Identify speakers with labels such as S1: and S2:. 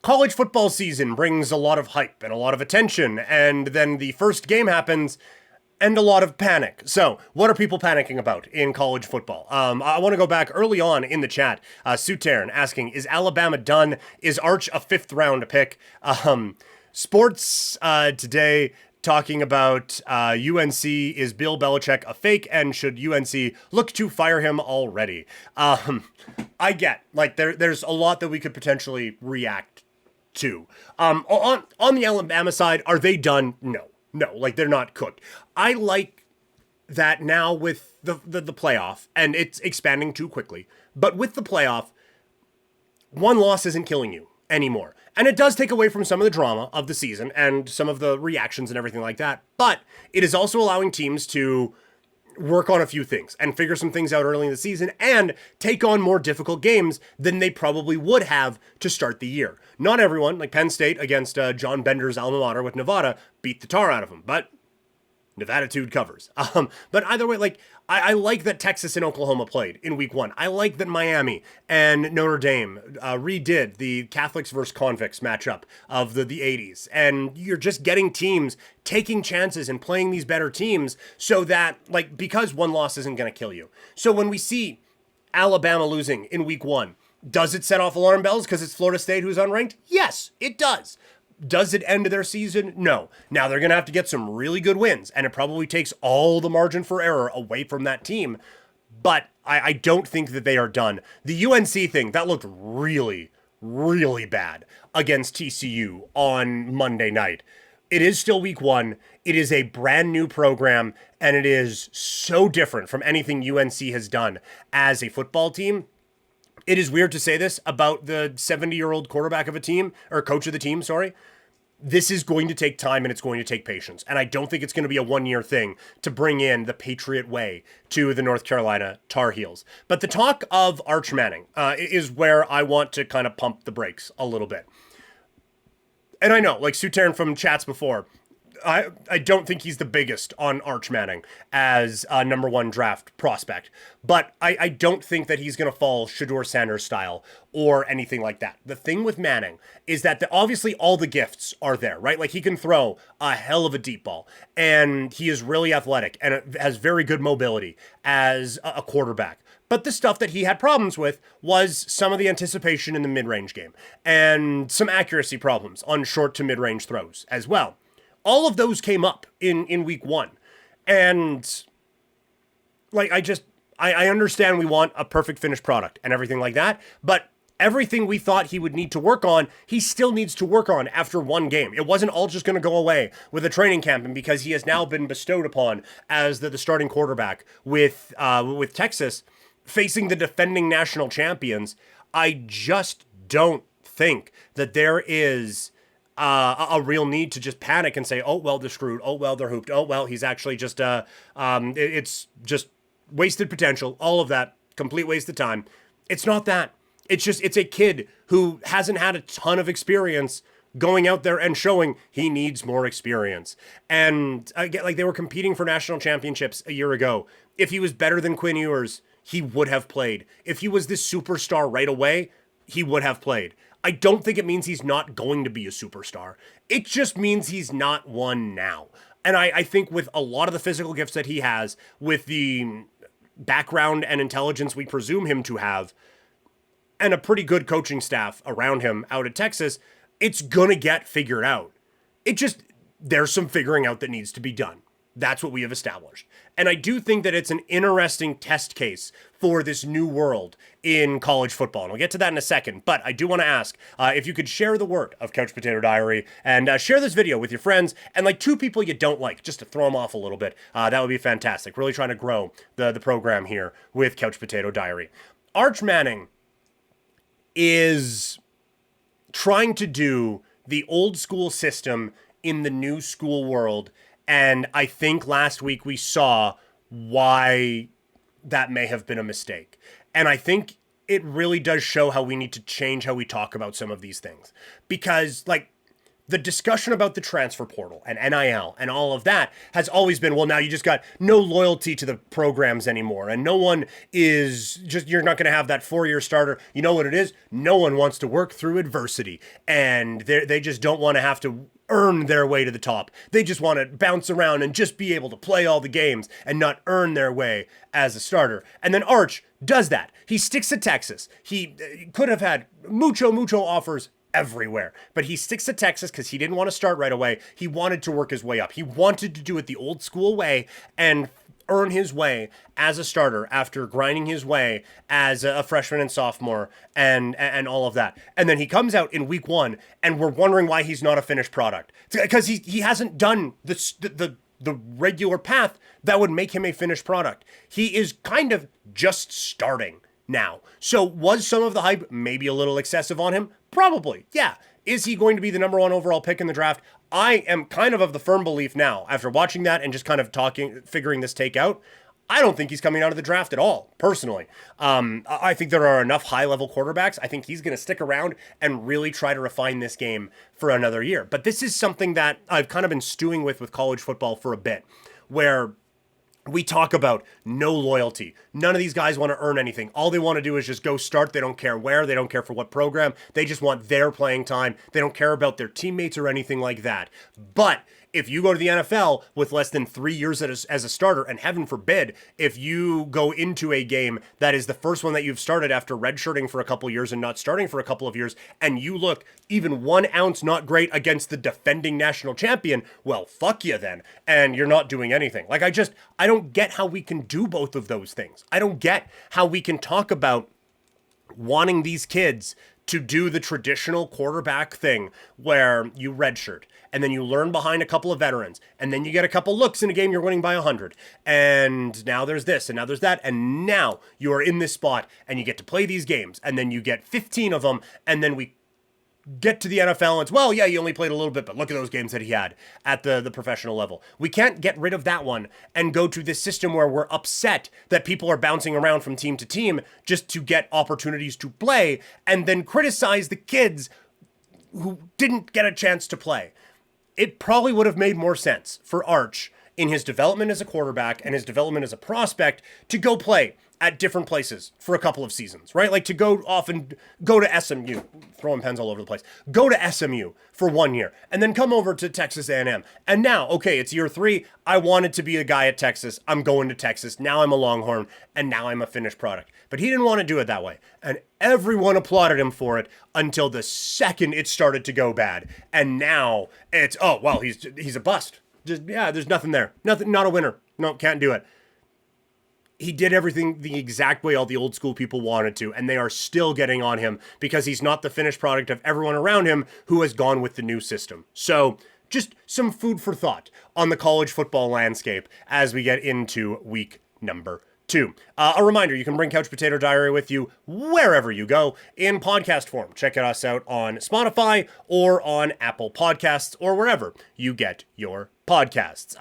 S1: college football season brings a lot of hype and a lot of attention, and then the first game happens and a lot of panic. So, what are people panicking about in college football? I want to go back early on in the chat. Sutern asking, is Alabama done? Is Arch a fifth round pick? Sports today talking about UNC, is Bill Belichick a fake, and should UNC look to fire him already? I get, like, there's a lot that we could potentially react to. On the Alabama side, are they done? No, like, they're not cooked. I like that now with the playoff, and it's expanding too quickly, but with the playoff, one loss isn't killing you anymore. And it does take away from some of the drama of the season and some of the reactions and everything like that, but it is also allowing teams to work on a few things and figure some things out early in the season and take on more difficult games than they probably would have to start the year. Not everyone, like Penn State against John Bender's alma mater with Nevada, beat the tar out of them, but Nevada-tude covers. But either way, like, I like that Texas and Oklahoma played in week 1. I like that Miami and Notre Dame redid the Catholics versus convicts matchup of the 80s. And you're just getting teams taking chances and playing these better teams so that, like, because one loss isn't going to kill you. So when we see Alabama losing in week 1, does it set off alarm bells because it's Florida State who's unranked? Yes, it does. Does it end their season? No. Now they're going to have to get some really good wins, and it probably takes all the margin for error away from that team. But I don't think that they are done. The UNC thing, that looked really, really bad against TCU on Monday night. It is still week 1. It is a brand new program, and it is so different from anything UNC has done as a football team. It is weird to say this about the 70-year-old quarterback of a team, or coach of the team, sorry. This is going to take time and it's going to take patience. And I don't think it's going to be a one-year thing to bring in the Patriot Way to the North Carolina Tar Heels. But the talk of Arch Manning is where I want to kind of pump the brakes a little bit. And I know, like Sutern from chats before, I don't think he's the biggest on Arch Manning as a number 1 draft prospect, but I don't think that he's going to fall Shedeur Sanders style or anything like that. The thing with Manning is that obviously all the gifts are there, right? Like, he can throw a hell of a deep ball, and he is really athletic and has very good mobility as a quarterback. But the stuff that he had problems with was some of the anticipation in the mid-range game and some accuracy problems on short to mid-range throws as well. All of those came up in week 1. And, like, I understand we want a perfect finished product and everything like that, but everything we thought he would need to work on, he still needs to work on after one game. It wasn't all just going to go away with a training camp, and because he has now been bestowed upon as the starting quarterback with Texas, facing the defending national champions, I just don't think that there is a real need to just panic and say, oh, well, they're screwed. Oh, well, they're hooped. Oh, well, he's actually just, it's just wasted potential. All of that, complete waste of time. It's not that. It's a kid who hasn't had a ton of experience going out there and showing he needs more experience. And again, like, they were competing for national championships a year ago. If he was better than Quinn Ewers, he would have played. If he was this superstar right away, he would have played. I don't think it means he's not going to be a superstar. It just means he's not one now. And I think with a lot of the physical gifts that he has, with the background and intelligence we presume him to have, and a pretty good coaching staff around him out at Texas, it's gonna get figured out. There's some figuring out that needs to be done. That's what we have established. And I do think that it's an interesting test case for this new world in college football. And we'll get to that in a second. But I do want to ask if you could share the word of Couch Potato Diary and share this video with your friends and, like, 2 people you don't like, just to throw them off a little bit. That would be fantastic. Really trying to grow the program here with Couch Potato Diary. Arch Manning is trying to do the old school system in the new school world. And I think last week we saw why that may have been a mistake. And I think it really does show how we need to change how we talk about some of these things. Because, like, the discussion about the transfer portal and NIL and all of that has always been, well, now you just got no loyalty to the programs anymore. And no one is just, you're not going to have that 4-year starter. You know what it is? No one wants to work through adversity. And they just don't want to have to earn their way to the top. They just want to bounce around and just be able to play all the games and not earn their way as a starter. And then Arch does that. He sticks to Texas. He could have had mucho offers everywhere, but he sticks to Texas because he didn't want to start right away. He wanted to work his way up. He wanted to do it the old school way and earn his way as a starter after grinding his way as a freshman and sophomore and all of that. And then he comes out in week 1 and we're wondering why he's not a finished product, because he hasn't done the regular path that would make him a finished product. He is kind of just starting now. So was some of the hype maybe a little excessive on him? Probably, yeah. Is he going to be the number 1 overall pick in the draft? I am kind of the firm belief now, after watching that and just kind of figuring this take out, I don't think he's coming out of the draft at all, personally. I think there are enough high-level quarterbacks. I think he's going to stick around and really try to refine this game for another year. But this is something that I've kind of been stewing with college football for a bit, where we talk about no loyalty. None of these guys want to earn anything. All they want to do is just go start. They don't care where. They don't care for what program. They just want their playing time. They don't care about their teammates or anything like that. But if you go to the NFL with less than 3 years as a starter, and heaven forbid, if you go into a game that is the first one that you've started after redshirting for a couple years and not starting for a couple of years, and you look even 1 ounce not great against the defending national champion, well, fuck you then. And you're not doing anything. Like, I don't get how we can do both of those things. I don't get how we can talk about wanting these kids to do the traditional quarterback thing where you redshirt and then you learn behind a couple of veterans and then you get a couple looks in a game you're winning by 100. And now there's this and now there's that. And now you are in this spot and you get to play these games and then you get 15 of them and then we get to the NFL and it's, well, yeah, you only played a little bit, but look at those games that he had at the professional level. We can't get rid of that one and go to this system where we're upset that people are bouncing around from team to team just to get opportunities to play and then criticize the kids who didn't get a chance to play. It probably would have made more sense for Arch in his development as a quarterback and his development as a prospect to go play at different places for a couple of seasons, right? Like to go off and go to SMU, throwing pens all over the place, go to SMU for 1 year and then come over to Texas A&M. And now, okay, it's year 3. I wanted to be a guy at Texas. I'm going to Texas. Now I'm a Longhorn and now I'm a finished product. But he didn't want to do it that way. And everyone applauded him for it until the second it started to go bad. And now it's, oh, well, he's a bust. Just, yeah, there's nothing there. Nothing, not a winner. No, can't do it. He did everything the exact way all the old school people wanted to, and they are still getting on him because he's not the finished product of everyone around him who has gone with the new system. So just some food for thought on the college football landscape as we get into week number 2. A reminder, you can bring Couch Potato Diary with you wherever you go in podcast form. Check us out on Spotify or on Apple Podcasts or wherever you get your podcasts.